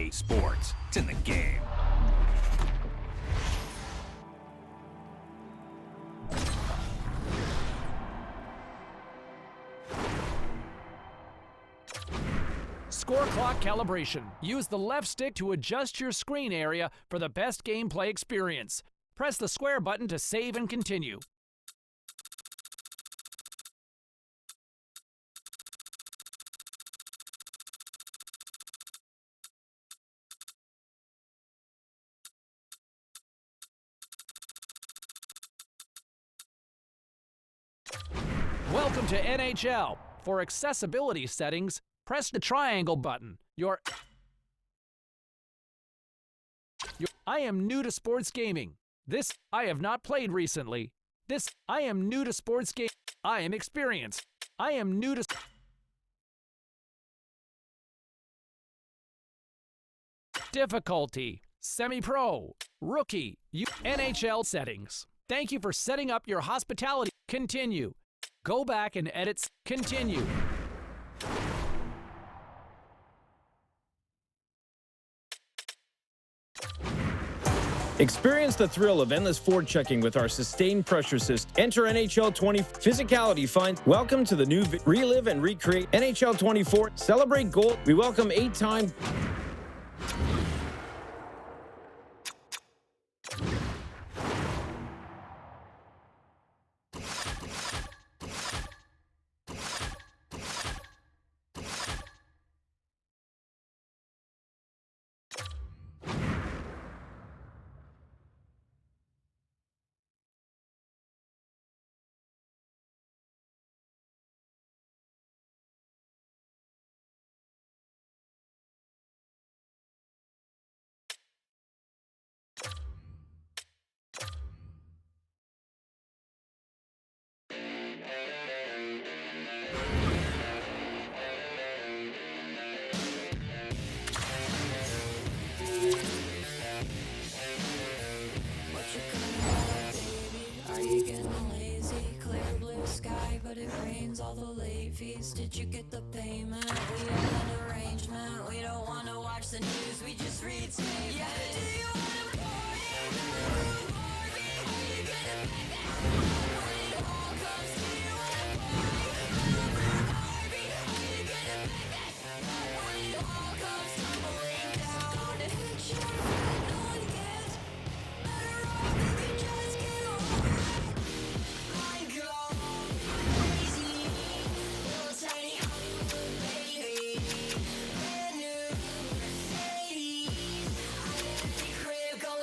EA Sports. It's in the game. Score clock calibration. Use the left stick to adjust your screen area for the best gameplay experience. Press the square button to save and continue. Welcome to NHL. For accessibility settings, press the triangle button. I am new to sports gaming. This, I have not played recently. This, I am new to sports game. I am experienced. I am new to... Difficulty, semi-pro, rookie, NHL settings. Thank you for setting up your hospitality. Continue. Go back and edit. Continue. Experience the thrill of endless forechecking with our sustained pressure system. Enter NHL 20 Physicality Find. Welcome to the new Relive and Recreate NHL 24. Celebrate gold. We welcome 8-time... All the late fees, did you get the payment? We have an arrangement. We don't want to watch the news, we just read statements. Yeah, do you want to party? Barbie, how you gonna make that? When it all comes to you, Barbie, how you gonna make that? When it all comes tumbling down, hit your head on gas. Better off if you just get on. I go.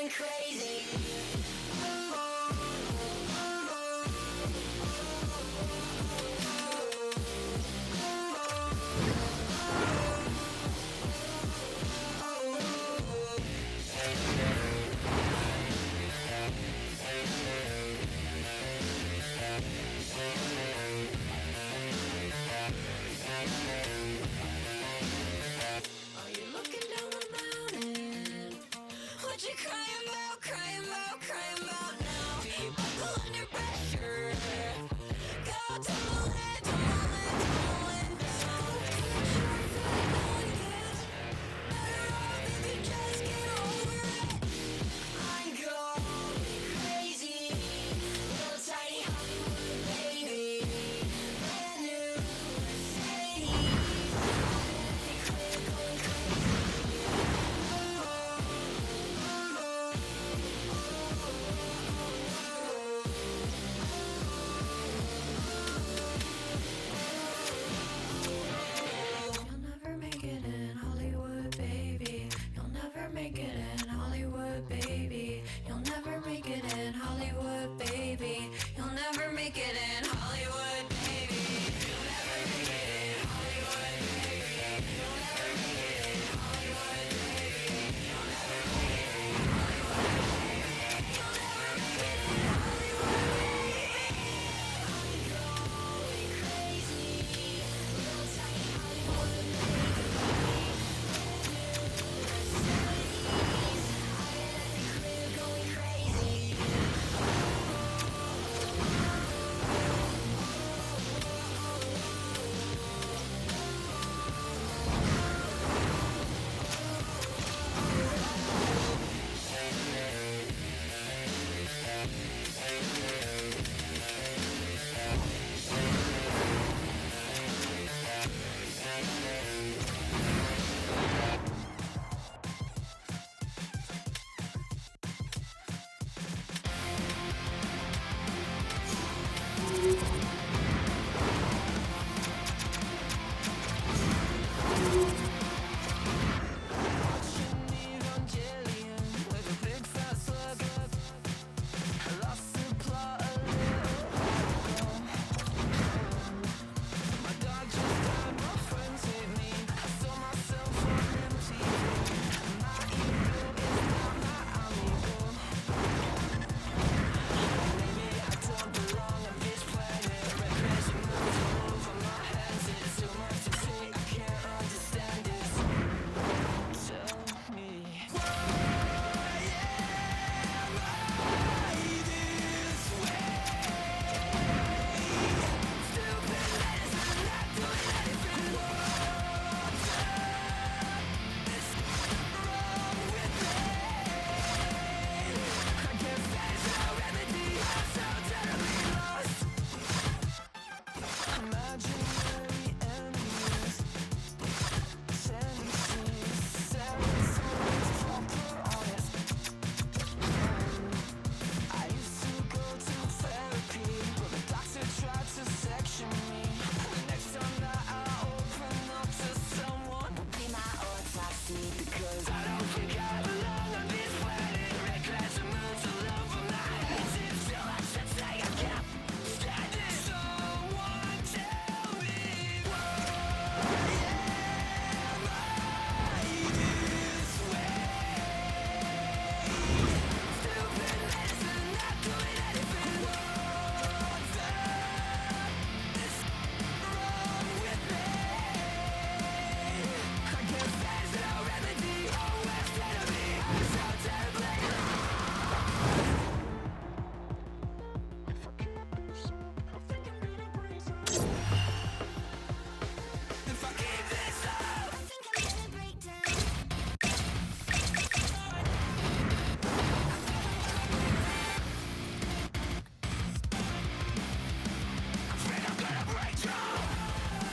Crazy.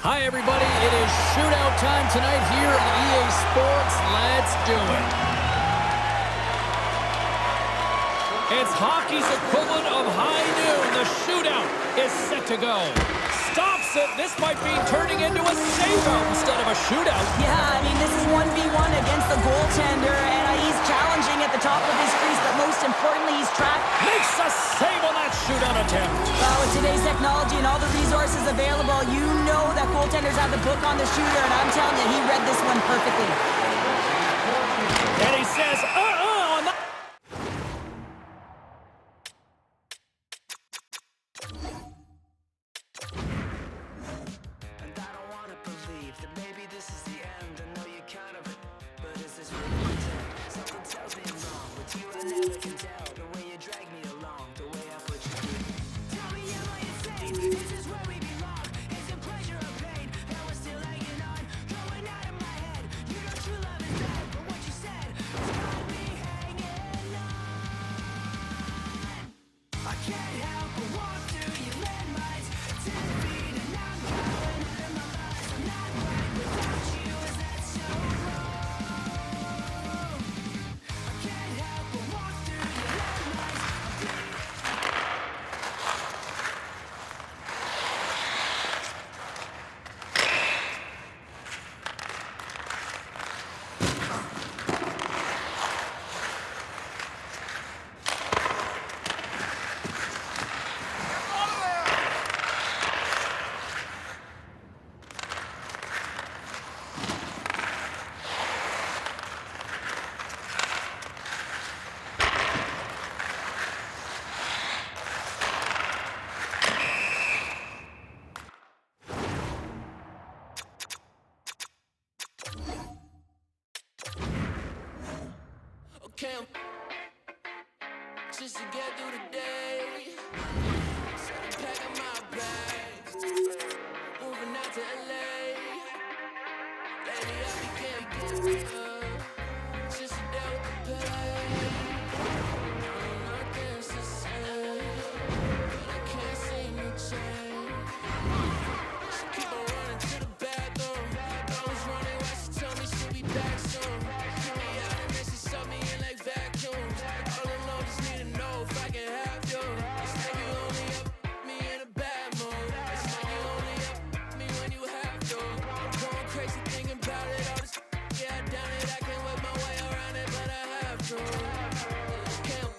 Hi, everybody. It is shootout time tonight here at EA Sports. Let's do it. It's hockey's equivalent of high noon. The shootout is set to go. Stops it. This might be turning into a save-out instead of a shootout. Yeah, I mean, this is 1v1 against the goaltender, and he's challenging at the top of his crease, but most importantly, he's trapped. Makes a save on that shootout attempt. Well, with today's technology and all the resources available, you know that goaltenders have the book on the shooter, and I'm telling you, he read this one perfectly. And he says, on that. And I don't wanna believe that maybe this is the end. I know you kind of, but is this really the end? Something tells me I'm wrong. With you I never can tell. The way you drag me along, the way I put you through. Tell me am I insane? This is where we belong. Is it pleasure or pain? That we're still hanging on, going out of my head. You know true love is dead, but what you said has got me hanging on. I can't help but walk through your landmines. 10 feet and I'm going out of my mind. I'm not right without you. Is that so wrong? I can't help but walk through your landmines. Okay, just to get through the day. So I'm packing my bags, moving out to LA. Lately I became just to deal with the pain. Nothing's the same, but I can't seem to change. She keep on running to the bathroom. I was running while she told me she'll be back soon. Kick me out and then she suck me in like vacuums. All alone, just need to know if I can have you. It's like you only up me in a bad mood. It's like you only up me when you have to. I'm going crazy thinking about it. All this yeah, I down it. I can't whip my way around it, but I have to. Can't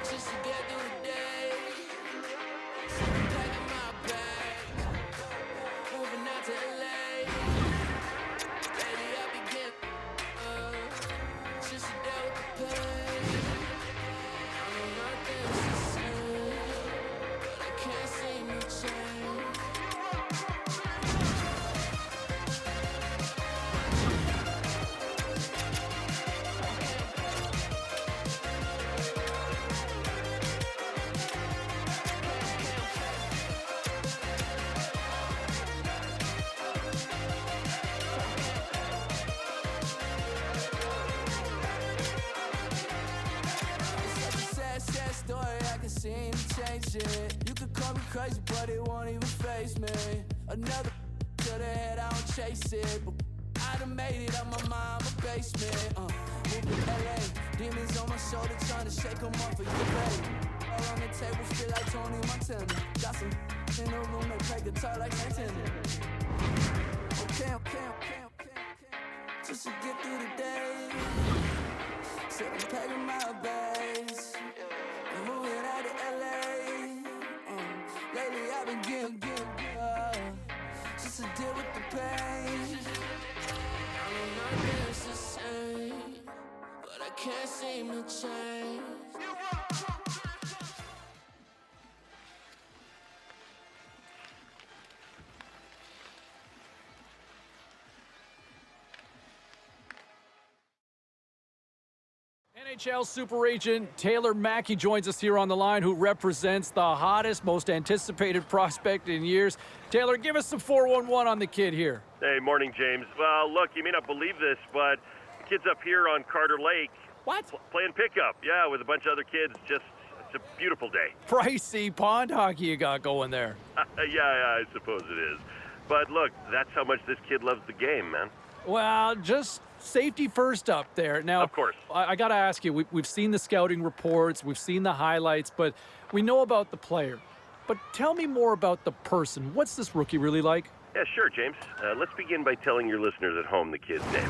just to get through the day. So I'm packing my bags, moving out to LA. Lately I begin just to deal with the pain. I know nothing's the same, but I can't seem to change. It's such a sad, sad story, I can seem to change it. You could call me crazy, but it won't even face me. Another to the head, I don't chase it. But I done made it out my mama basement. Moved to LA, demons on my shoulder, trying to shake them off of your plate. All on the table, feel like Tony Montana. Got some in the room, they play guitar like Santana. Okay. Just to get through the day. So I'm packing my bags and moving out to LA. Lately I've been getting just to deal with the pain. I know nothing's the same, but I can't seem to change. NHL super agent Taylor Mackey joins us here on the line, who represents the hottest, most anticipated prospect in years. Taylor, give us some 411 on the kid here. Hey, morning, James. Well, look, you may not believe this, but the kid's up here on Carter Lake. What? Playing pickup, yeah, with a bunch of other kids just It's a beautiful day. Pricey pond hockey you got going there. Yeah, I suppose it is. But look, that's how much this kid loves the game, man. Well, just safety first up there. Now, Of course. I got to ask you, we've seen the scouting reports, we've seen the highlights, but we know about the player. But tell me more about the person. What's this rookie really like? Yeah, sure, James. Let's begin by telling your listeners at home the kid's name.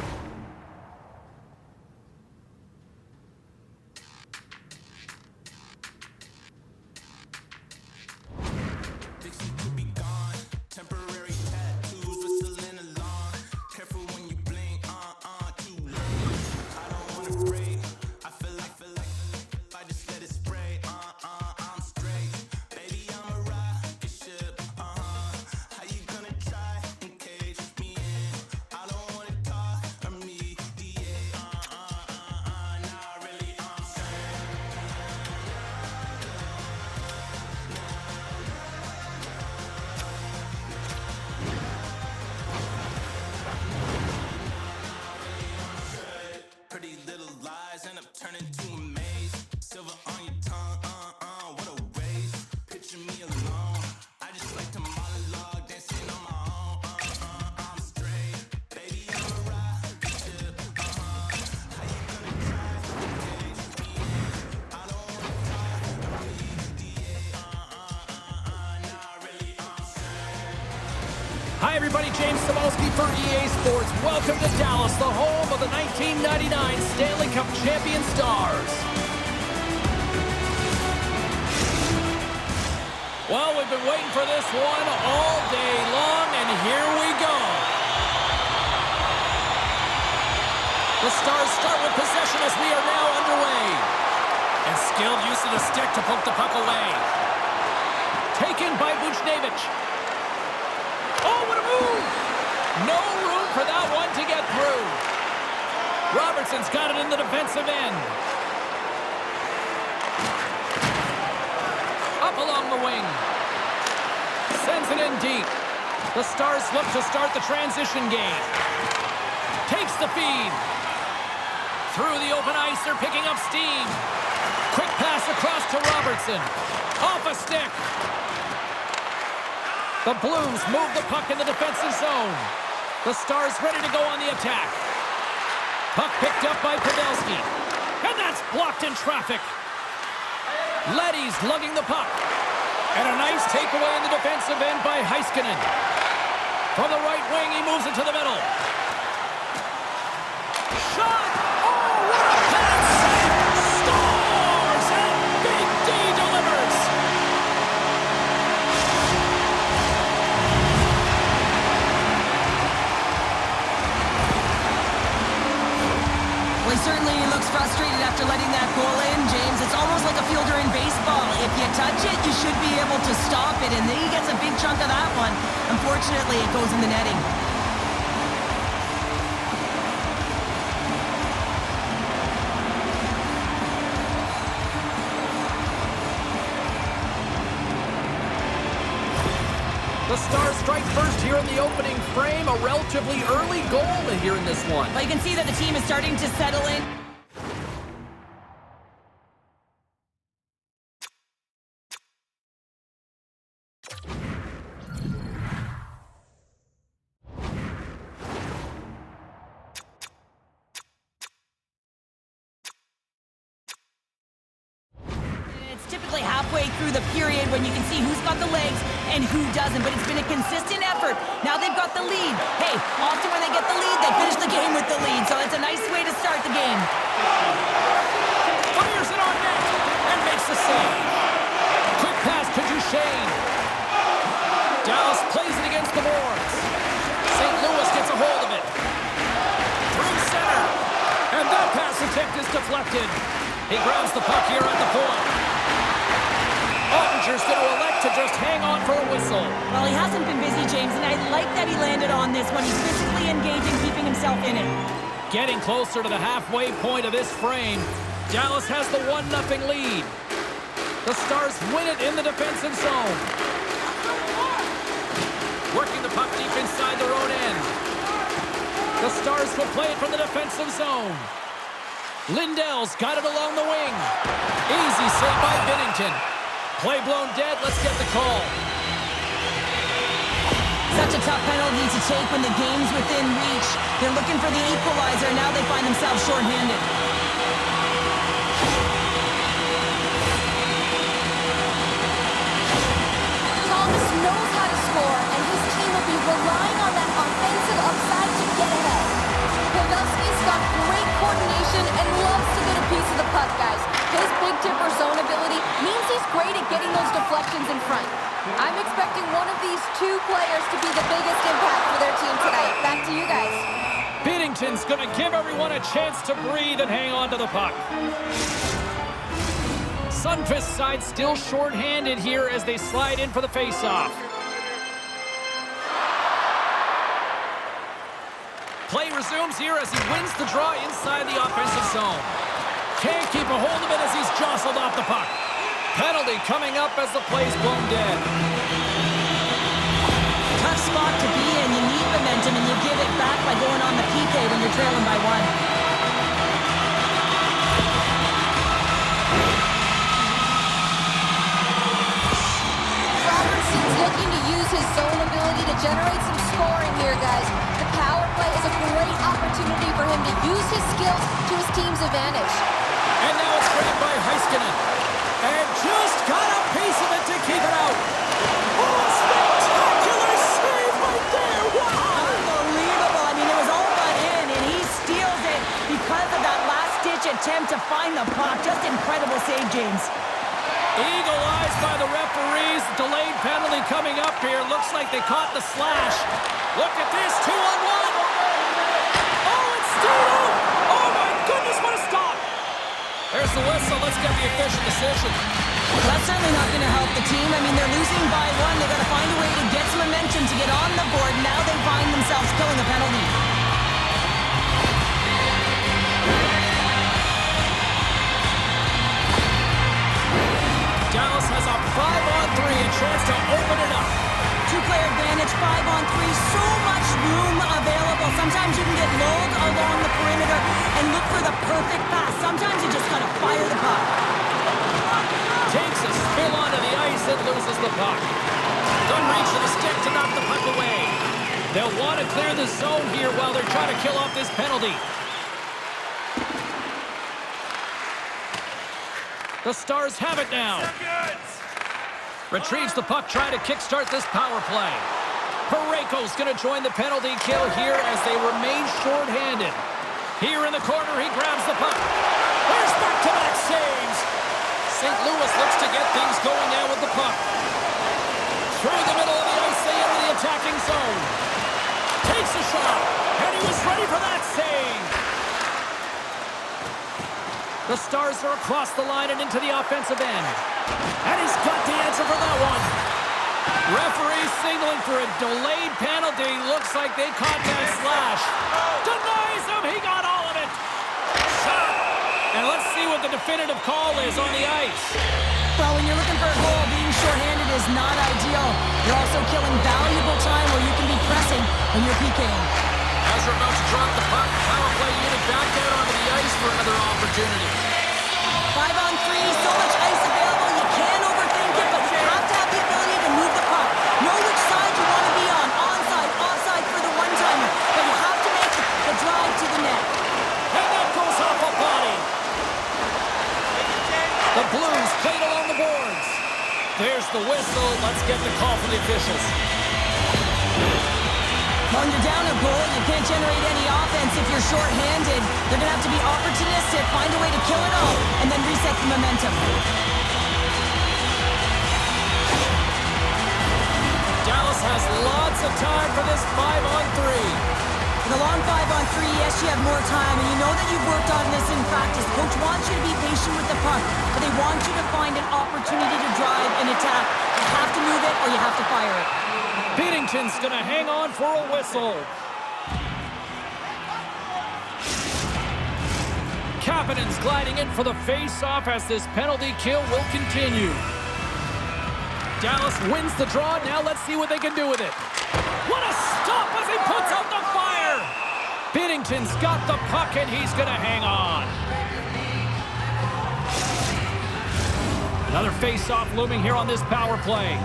Hi, everybody. James Cebulski for EA Sports. Welcome to Dallas, the home of the 1999 Stanley Cup champion Stars. Well, we've been waiting for this one all day long, and here we go. The Stars start with possession as we are now underway. And skilled use of the stick to poke the puck away. Taken by Buchnevich. Oh, what a move! No room for that one to get through. Robertson's got it in the defensive end. Up along the wing. Sends it in deep. The Stars look to start the transition game. Takes the feed. Through the open ice, they're picking up steam. Quick pass across to Robertson. Off a stick. The Blues move the puck in the defensive zone. The Stars ready to go on the attack. Puck picked up by Pavelski. And that's blocked in traffic. Leddy's lugging the puck. And a nice takeaway in the defensive end by Heiskanen. From the right wing, he moves it to the middle. Shot! Oh, what a pass! Scores! And Big D delivers! Well, he certainly looks frustrated after letting that goal in, James. It's almost like a fielder in baseball. If you touch it, you should be able to stop it, and then he gets a big chunk of that one. Unfortunately, it goes in the netting. The Stars strike first here in the opening frame. A relatively early goal here in this one. Well, you can see that the team is starting to settle in. It's typically halfway through the period when you can see who's got the legs and who doesn't, but it's been a consistent effort. Now they've got the lead. Hey, often when they get the lead, they finish the game with the lead, so it's a nice way to start the game. Fires it on net and makes the save. Quick pass to Duchesne. Dallas plays it against the boards. St. Louis gets a hold of it. Through center. And that pass attempt is deflected. He grabs the puck here at the point. Ottinger's going to elect to just hang on for a whistle. Well, he hasn't been busy, James, and I like that he landed on this one. He's physically engaging, keeping himself in it. Getting closer to the halfway point of this frame, Dallas has the 1-0 lead. The Stars win it in the defensive zone. Working the puck deep inside their own end. The Stars will play it from the defensive zone. Lindell's got it along the wing. Easy save by Binnington. Play blown dead. Let's get the call. Such a tough penalty to take when the game's within reach. They're looking for the equalizer. Now they find themselves shorthanded. Thomas knows how to score, and his team will be relying on that offensive upside to get ahead. Pavelski's got great coordination and loves to get a piece of the puck, guys. His big tipper zone ability means he's great at getting those deflections in front. I'm expecting one of these two players to be the biggest impact for their team tonight. Back to you guys. Binnington's going to give everyone a chance to breathe and hang on to the puck. Sunfist's side still short-handed here as they slide in for the face-off. Play resumes here as he wins the draw inside the offensive zone. Can't keep a hold of it as he's jostled off the puck. Penalty coming up as the play's blown dead. Tough spot to be in. You need momentum, and you give it back by going on the PK when you're trailing by one. Robertson's looking to use his zone ability to generate some scoring here, guys. The power play is a great opportunity for him to use his skills to his team's advantage. And now it's grabbed by Heiskanen. And just got a piece of it to keep it out. Oh, spectacular save right there. Wow. Unbelievable. I mean, it was all but in, and he steals it because of that last-ditch attempt to find the puck. Just incredible save, James. Eagle eyes by the referees. Delayed penalty coming up here. Looks like they caught the slash. Look at this, 2-on-1. Oh, it's stayed out. Oh, my goodness, what a stop. There's the whistle. Let's get the official decision. That's certainly not going to help the team. I mean, they're losing by one. They've got to find a way to get some momentum to get on the board. Now they find themselves killing a penalty. Dallas has a 5-on-3, a chance to open it up. Two-player advantage, 5-on-3, so much room available. Sometimes you can get lulled along the perimeter and look for the perfect pass. Sometimes you just gotta fire the puck. Takes a spill onto the ice and loses the puck. Doesn't reach for the stick to knock the puck away. They'll want to clear the zone here while they're trying to kill off this penalty. The Stars have it now. Retrieves the puck, trying to kickstart this power play. Parayko's going to join the penalty kill here as they remain short-handed. Here in the corner, he grabs the puck. There's back-to-back saves. St. Louis looks to get things going now with the puck. Through the middle of the ice, they enter the attacking zone. Takes a shot, and he was ready for that save. The Stars are across the line and into the offensive end. And he's got the answer for that one. Referee signaling for a delayed penalty. Looks like they caught that slash. Denies him. He got all of it. And let's see what the definitive call is on the ice. Well, when you're looking for a goal, being shorthanded is not ideal. You're also killing valuable time where you can be pressing when you're PKing. As we're about to drop the puck, power play unit back out onto the ice for another opportunity. 5-on-3, so much ice available, you can't overthink it, but you have to have the ability to move the puck. Know which side you want to be on, onside, offside for the one-timer, but you have to make the drive to the net. And that goes off a body. The Blues played along the boards. There's the whistle. Let's get the call from the officials. When you're down a goal, you can't generate any offense if you're short-handed. They're going to have to be opportunistic, find a way to kill it all, and then reset the momentum. Dallas has lots of time for this 5-on-3. For the long 5-on-3, yes, you have more time, and you know that you've worked on this in practice. Coach wants you to be patient with the puck, but they want you to find an opportunity to drive and attack. You have to move it or you have to fire it. Binnington's going to hang on for a whistle. Kapanen's gliding in for the face-off as this penalty kill will continue. Dallas wins the draw. Now let's see what they can do with it. What a stop as he puts out the fire! Binnington's got the puck and he's going to hang on. Another face-off looming here on this power play.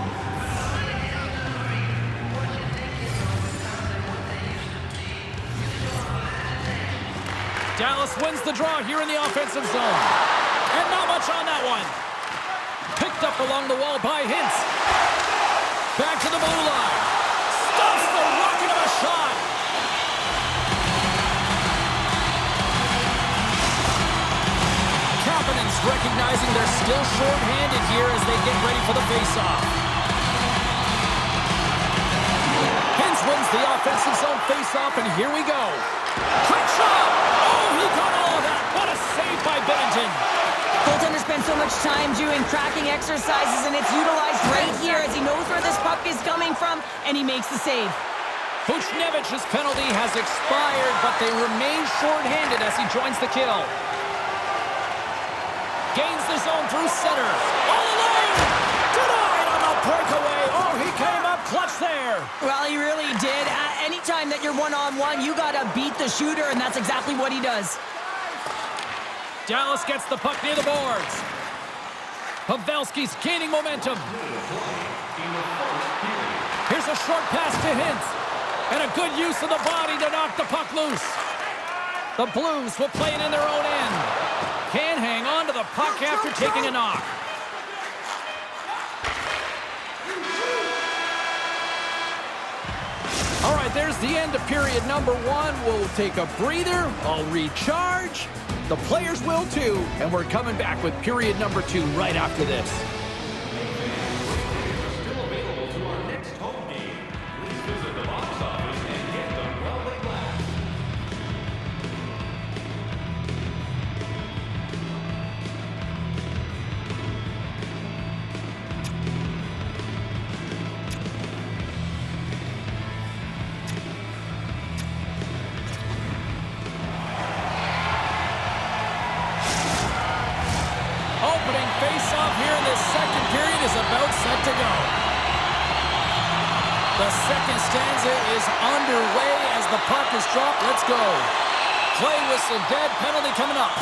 Dallas wins the draw here in the offensive zone. And not much on that one. Picked up along the wall by Hintz. Back to the blue line. Stuffs the rocket of a shot. Kapanen's recognizing they're still short-handed here as they get ready for the face-off. Hintz wins the offensive zone face-off, and here we go. Quick shot! Oh, he got all of that. What a save by Bennington. Goaltender spends so much time doing cracking exercises, and it's utilized right here as he knows where this puck is coming from, and he makes the save. Buchnevich's penalty has expired, but they remain short-handed as he joins the kill. Gains the zone through center. All alone! Denied on the breakaway. Oh, he came up clutch there. Well, he really did. Anytime that you're one-on-one, you gotta beat the shooter, and that's exactly what he does. Dallas gets the puck near the boards. Pavelski's gaining momentum. Here's a short pass to Hintz. And a good use of the body to knock the puck loose. The Blues will play it in their own end. Can't hang on to the puck after taking a knock. All right, there's the end of period number 1. We'll take a breather. I'll recharge. The players will too. And we're coming back with period number 2 right after this. Opening face-off here in this second period is about set to go. The second stanza is underway as the puck is dropped. Let's go. Play whistle dead. Penalty coming up.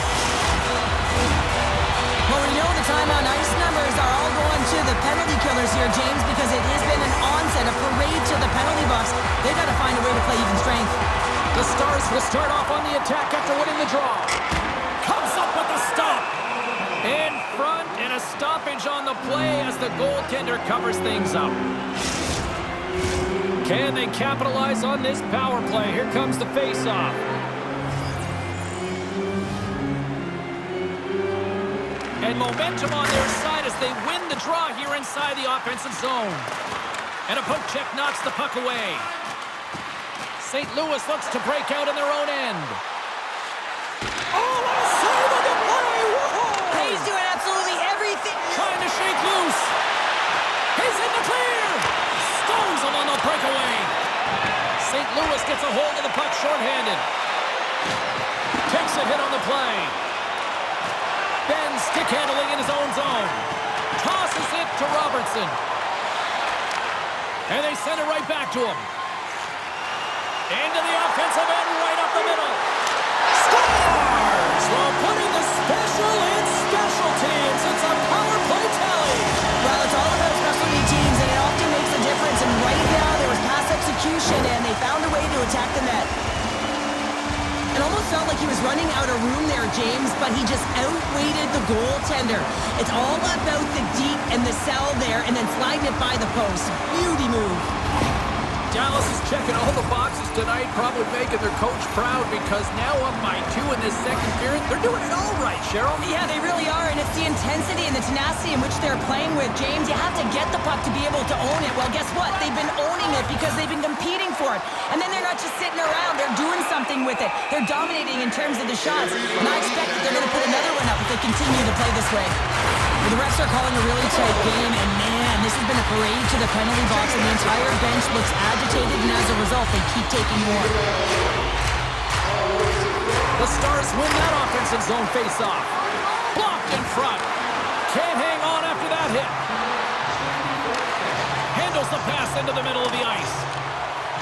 Well, we know the time on ice numbers are all going to the penalty killers here, James, because it has been an onset, a parade to the penalty box. They've got to find a way to play even strength. The Stars will start off on the attack after winning the draw. Comes up with the stop. In front, and a stoppage on the play as the goaltender covers things up. Can they capitalize on this power play? Here comes the face-off. And momentum on their side as they win the draw here inside the offensive zone. And a poke check knocks the puck away. St. Louis looks to break out in their own end. Oh, what a save on the play! Whoa! He's doing absolutely everything. Trying to shake loose. He's in the clear. Stones him on the breakaway. St. Louis gets a hold of the puck shorthanded. Takes a hit on the play. Ben stick handling in his own zone. Tosses it to Robertson. And they send it right back to him. Into the offensive end, right up the middle. Scores! While putting the special in special teams. It's a power play tally. Well, it's all about specialty teams, and it often makes a difference. And right now, there was pass execution, and they found a way to attack the net. It almost felt like he was running out of room there, James, but he just outweighted the goaltender. It's all about the deep and the cell there, and then sliding it by the post. Beauty move. Dallas is checking all the boxes tonight, probably making their coach proud because now up by 2 in this second period. They're doing it all right, Cheryl. Yeah, they really are, and it's the intensity and the tenacity in which they're playing with, James. You have to get the puck to be able to own it. Well, guess what? They've been owning it because they've been competing for it. And then they're not just sitting around. They're doing something with it. They're dominating in terms of the shots. And I expect that they're going to put another one up if they continue to play this way. Well, the refs are calling a really tight game, and man, this has been a parade to the penalty box, and the entire bench looks agitated, and as a result, they keep taking more. The Stars win that offensive zone face-off. Blocked in front. Can't hang on after that hit. Handles the pass into the middle of the ice.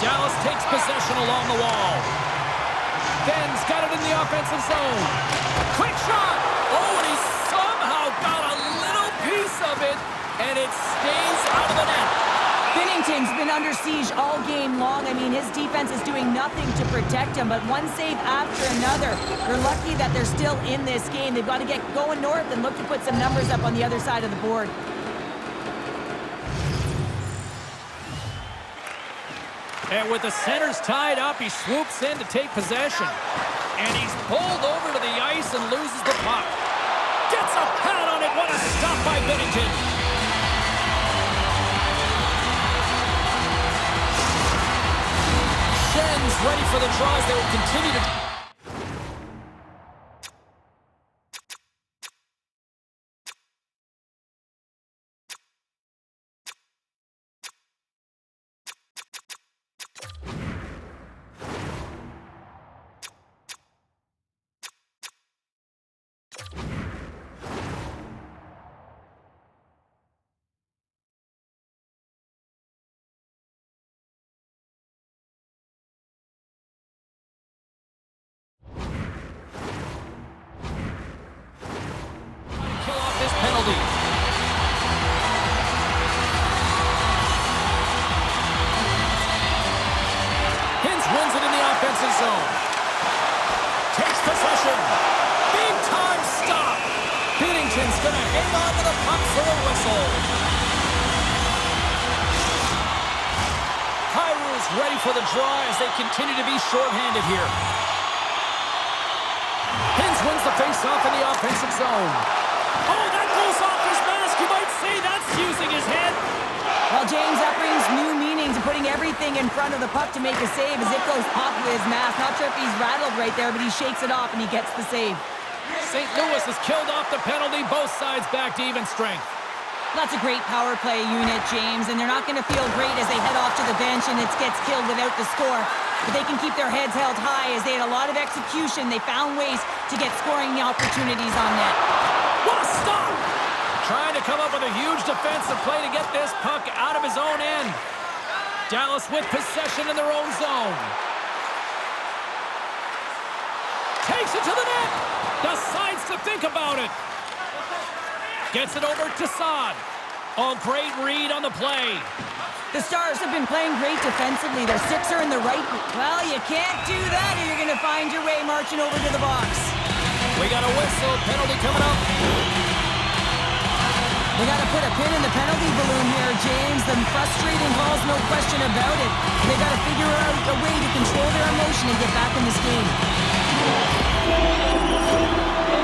Dallas takes possession along the wall. Ben's got it in the offensive zone. Quick shot! Oh, and he somehow got a little piece piece of it, and it stays out of the net. Binnington's been under siege all game long. I mean, his defense is doing nothing to protect him, but one save after another. They're lucky that they're still in this game. They've got to get going north and look to put some numbers up on the other side of the board. And with the centers tied up, he swoops in to take possession. And he's pulled over to the ice and loses the puck. Gets a pad on it. What a stop by Binnington. Shen's ready for the draws. They will continue to... penalty. Hintz wins it in the offensive zone. Takes possession. Big time stop. Binnington's gonna hang on to the puck for a whistle. Kairu's ready for the draw as they continue to be shorthanded here. Hintz wins the face-off in the offensive zone. Oh, that goes off his mask. You might say that's using his head. Well, James, that brings new meaning to putting everything in front of the puck to make a save as it goes off of his mask. Not sure if he's rattled right there, but he shakes it off and he gets the save. St. Louis has killed off the penalty. Both sides back to even strength. That's a great power play unit, James, and they're not going to feel great as they head off to the bench and it gets killed without the score. But they can keep their heads held high as they had a lot of execution. They found ways to get scoring opportunities on net. What a stop! Trying to come up with a huge defensive play to get this puck out of his own end. Dallas with possession in their own zone. Takes it to the net. Decides to think about it. Gets it over to Saad. Oh, great read on the play. The Stars have been playing great defensively. Their sticks are in the right... Well, you can't do that or you're going to find your way marching over to the box. We got a whistle. Penalty coming up. We got to put a pin in the penalty balloon here, James. The frustrating calls, no question about it. They got to figure out a way to control their emotion and get back in this game.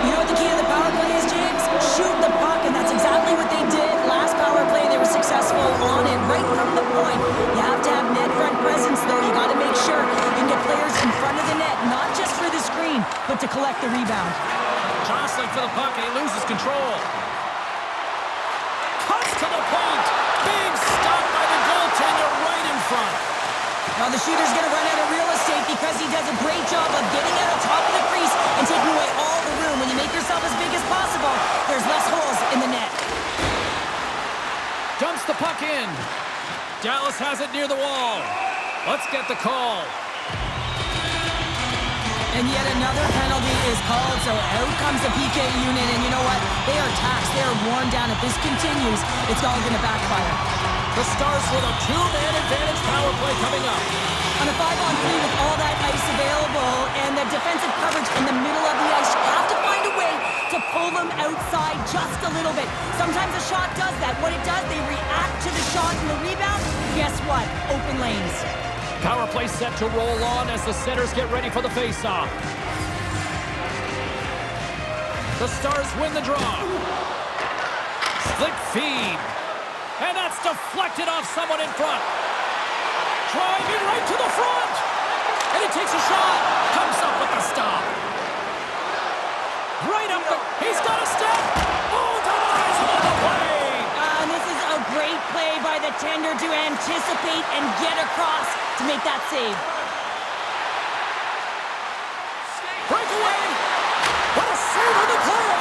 You know what the key to the power play is, James? Shoot the puck, and that's exactly what they did. Last power play, they were successful on it right from the point. You have to have net front presence, though. You got to make sure you can get players in front of the net, not just for the screen, but to collect the rebound. Jostling for the puck, and he loses control. Cuts to the point. Big stop by the goaltender right in front. Well, the shooter's going to run out of real estate because he does a great job of getting out on top of the crease and taking away all the room. When you make yourself as big as possible, there's less holes in the net. Dumps the puck in. Dallas has it near the wall. Let's get the call. And yet another penalty is called, so out comes the PK unit. And you know what? They are taxed. They are worn down. If this continues, it's all going to backfire. The Stars with a two-man advantage power play coming up. On a 5-on-3 with all that ice available and the defensive coverage in the middle of the ice, you have to find a way to pull them outside just a little bit. Sometimes a shot does that. What it does, they react to the shot and the rebound. Guess what? Open lanes. Power play set to roll on as the centers get ready for the face-off. The Stars win the draw. Slick feed. And that's deflected off someone in front. Driving right to the front. And he takes a shot. Comes up with the stop. Right up the... He's got a step. Oh, denies him on the play. And this is a great play by the tender to anticipate and get across to make that save. Breakaway. What a save on the play.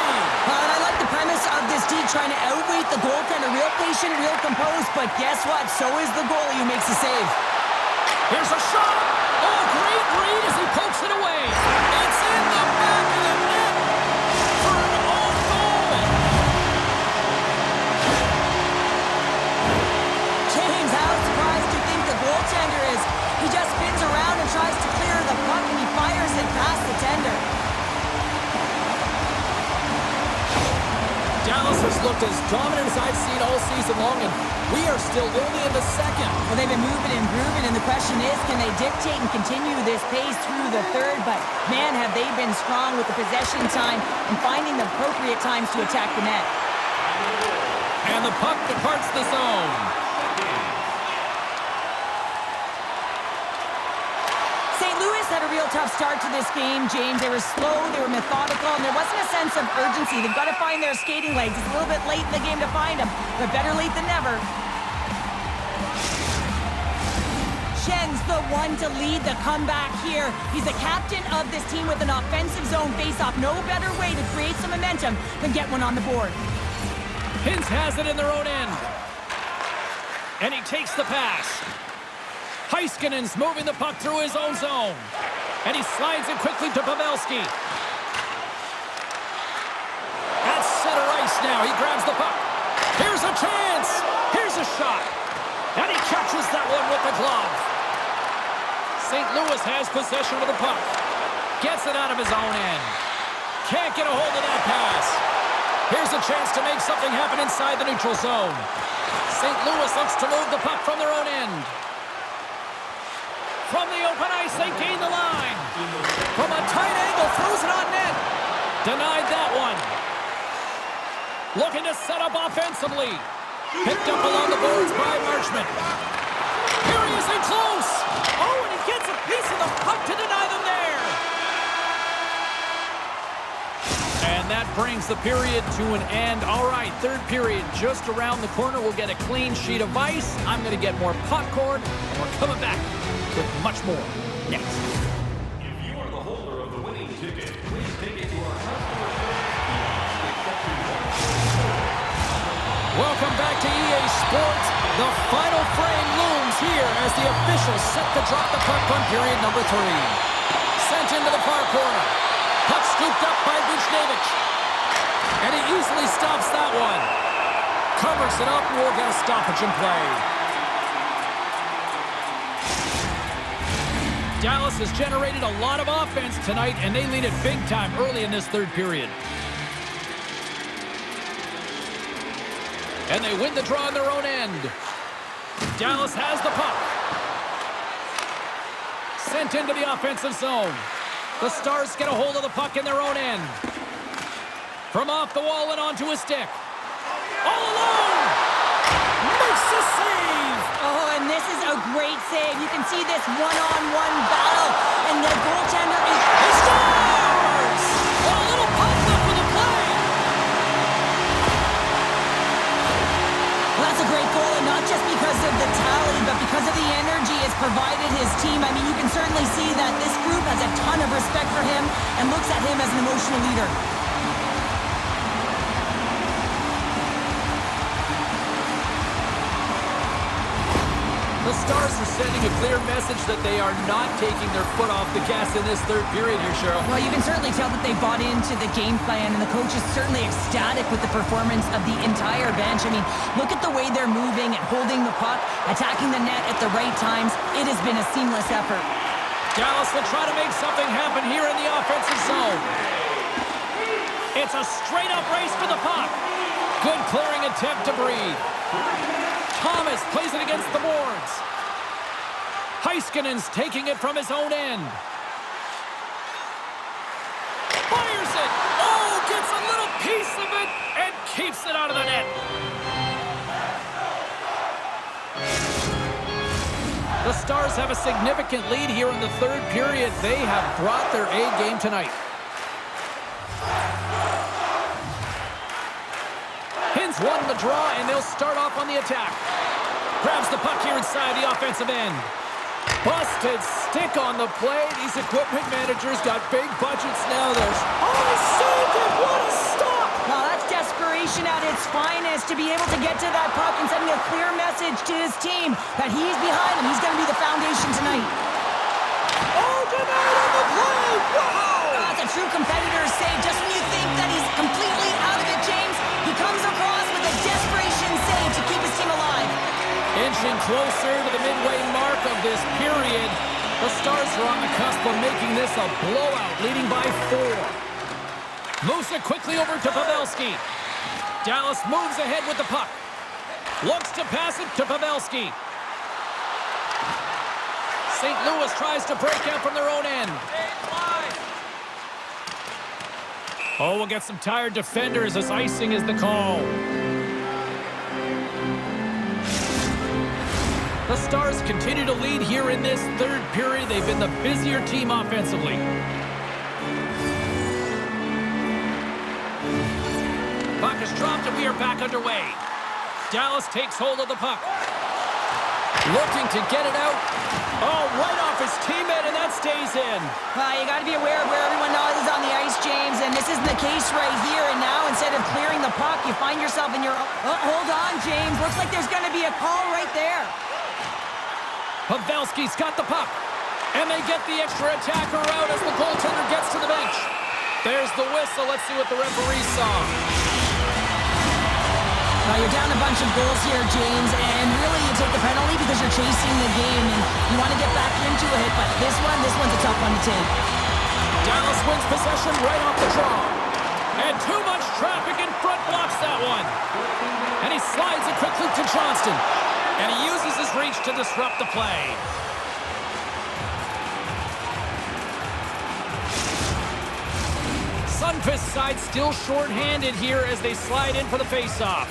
And I like the premise of this D trying to outweight the goaltender. Real patient, real composed, but guess what? So is the goalie who makes the save. Here's a shot. Oh, great read as he pokes it away. It's in the back of the net for an own goal. as dominant as I've seen all season long, and we are still only in the second. Well, they've been moving and grooving, and the question is, can they dictate and continue this pace through the third? But, man, have they been strong with the possession time and finding the appropriate times to attack the net. And the puck departs the zone. St. Louis had a real tough start to this game, James. They were slow, they were methodical, and there wasn't a sense of urgency. They've got to find their skating legs. It's a little bit late in the game to find them, but better late than never. Shen's the one to lead the comeback here. He's the captain of this team with an offensive zone face-off. No better way to create some momentum than get one on the board. Hins has it in their own end. And he takes the pass. Heiskanen's moving the puck through his own zone. And he slides it quickly to Pavelski. At center ice now, he grabs the puck. Here's a chance! Here's a shot! And he catches that one with the glove. St. Louis has possession of the puck. Gets it out of his own end. Can't get a hold of that pass. Here's a chance to make something happen inside the neutral zone. St. Louis looks to move the puck from their own end. From the open ice, they gain the line. From a tight angle, throws it on net. Denied that one. Looking to set up offensively. Picked up along the boards by Marchment. Here he is in close. Oh, and he gets a piece of the puck to deny them there. And that brings the period to an end. All right, third period just around the corner. We'll get a clean sheet of ice. I'm going to get more popcorn, and we're coming back with much more next. If you are the holder of the winning ticket, please take it to our customer service. Welcome back to EA Sports. The final frame looms here as the officials set to drop the puck on period number 3. Sent into the far corner. Puck scooped up by Vucinovic. And he easily stops that one. Covers it up, and we'll get a stoppage in play. Dallas has generated a lot of offense tonight, and they lead it big time early in this third period. And they win the draw on their own end. Dallas has the puck. Sent into the offensive zone. The Stars get a hold of the puck in their own end. From off the wall and onto his stick. All alone! Makes the save! Oh, and this is a great save. You can see this one-on-one battle, and the goaltender is... He scores! Oh, a little pop-up with a play! Well, that's a great goal, and not just because of the tally, but because of the energy it's provided his team. I mean, you can certainly see that this group has a ton of respect for him and looks at him as an emotional leader. The Stars are sending a clear message that they are not taking their foot off the gas in this third period here, Cheryl. Well, you can certainly tell that they bought into the game plan, and the coach is certainly ecstatic with the performance of the entire bench. I mean, look at the way they're moving and holding the puck, attacking the net at the right times. It has been a seamless effort. Dallas will try to make something happen here in the offensive zone. It's a straight-up race for the puck. Good clearing attempt to breathe. Thomas plays it against the boards. Heiskanen's taking it from his own end. Fires it! Oh, gets a little piece of it and keeps it out of the net. The Stars have a significant lead here in the third period. They have brought their A game tonight. Hins won the draw, and they'll start off on the attack. Grabs the puck here inside the offensive end. Busted stick on the play. These equipment managers got big budgets now. There's... Oh, he saved it! What a stop! Now that's desperation at its finest, to be able to get to that puck and sending a clear message to his team that he's behind him. He's going to be the foundation tonight. Oh, denied on the play! Wow! That's a true competitor's save. Just when you think that he's completely out of it, James, he comes across with a desperation save to keep his team alive. Inching closer to the midway mark of this period, the Stars are on the cusp of making this a blowout, leading by 4. Moves it quickly over to Pavelski. Dallas moves ahead with the puck. Looks to pass it to Pavelski. St. Louis tries to break out from their own end. Oh, we'll get some tired defenders as icing is the call. The Stars continue to lead here in this third period. They've been the busier team offensively. Puck is dropped and we are back underway. Dallas takes hold of the puck. Looking to get it out. Oh, right off his teammate, and that stays in. You got to be aware of where everyone else is on the ice, James, and this isn't the case right here. And now, instead of clearing the puck, you find yourself in your... Oh, hold on, James. Looks like there's going to be a call right there. Pavelski's got the puck. And they get the extra attacker out as the goaltender gets to the bench. There's the whistle. Let's see what the referee saw. Now, you're down a bunch of goals here, James, and really you take the penalty because you're chasing the game and you want to get back into it, but this one's a tough one to take. Dallas wins possession right off the draw. And too much traffic in front blocks that one. And he slides it quickly to Johnston. And he uses his reach to disrupt the play. Sunquist's side still short-handed here as they slide in for the face-off.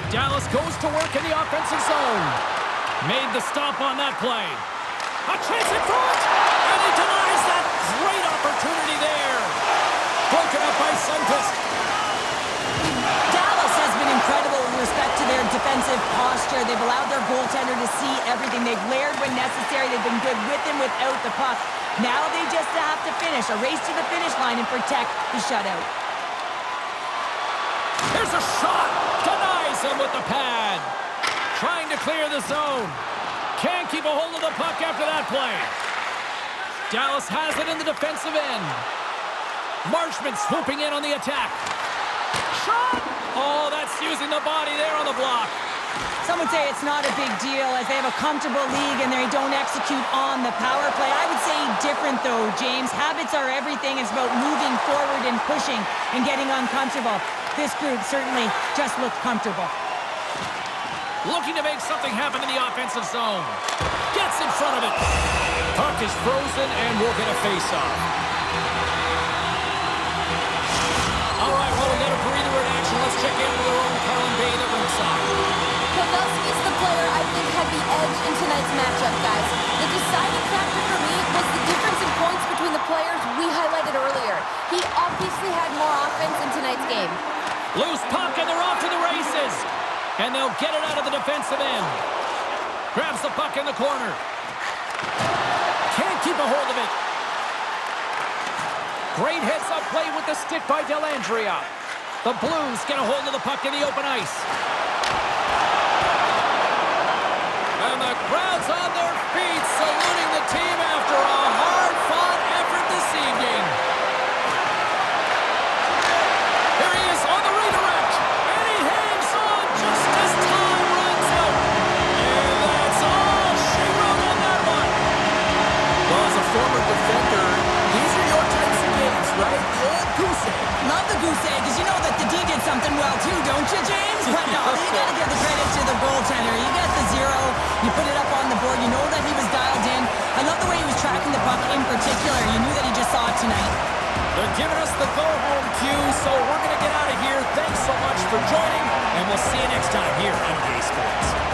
Dallas goes to work in the offensive zone. Made the stop on that play. A chance in front! And he denies that great opportunity there. Broken up by Sunquist. Dallas has been incredible with respect to their defensive posture. They've allowed their goaltender to see everything. They've layered when necessary. They've been good with and without the puck. Now they just have to finish. A race to the finish line and protect the shutout. Here's a shot. Denies him with the pad. Trying to clear the zone. Can't keep a hold of the puck after that play. Dallas has it in the defensive end. Marchment swooping in on the attack. Shot! Oh, that's using the body there on the block. Some would say it's not a big deal as they have a comfortable league and they don't execute on the power play. I would say different though, James. Habits are everything. It's about moving forward and pushing and getting uncomfortable. This group certainly just looked comfortable. Looking to make something happen in the offensive zone. Gets in front of it. Puck is frozen and we'll get a face-off. All right, well, we got a breather in action. Let's check in with our own Colin Bay at ringside. Pavelski's the player I think had the edge in tonight's matchup, guys. The deciding factor for me was the difference in points between the players we highlighted earlier. He obviously had more offense in tonight's game. Loose puck, and they're off to the races. And they'll get it out of the defensive end. Grabs the puck in the corner. Can't keep a hold of it. Great heads-up play with the stick by Dellandrea. The Blues get a hold of the puck in the open ice. And the crowd's on their feet, saluting the team after a hard-fought effort this evening. Here he is on the redirect. And he hangs on just as time runs out. And that's all she wrote on that one. Well, as a former defender, these are your types of games, right? The old goose egg. Love the goose egg, because you know that the D did something well too, don't you, James? But no, you got to give the credit to the goaltender. You get the zero, you put it up on the board, you know that he was dialed in. I love the way he was tracking the puck in particular. You knew that he just saw it tonight. They're giving us the go-home cue, so we're going to get out of here. Thanks so much for joining, and we'll see you next time here on NBA Sports.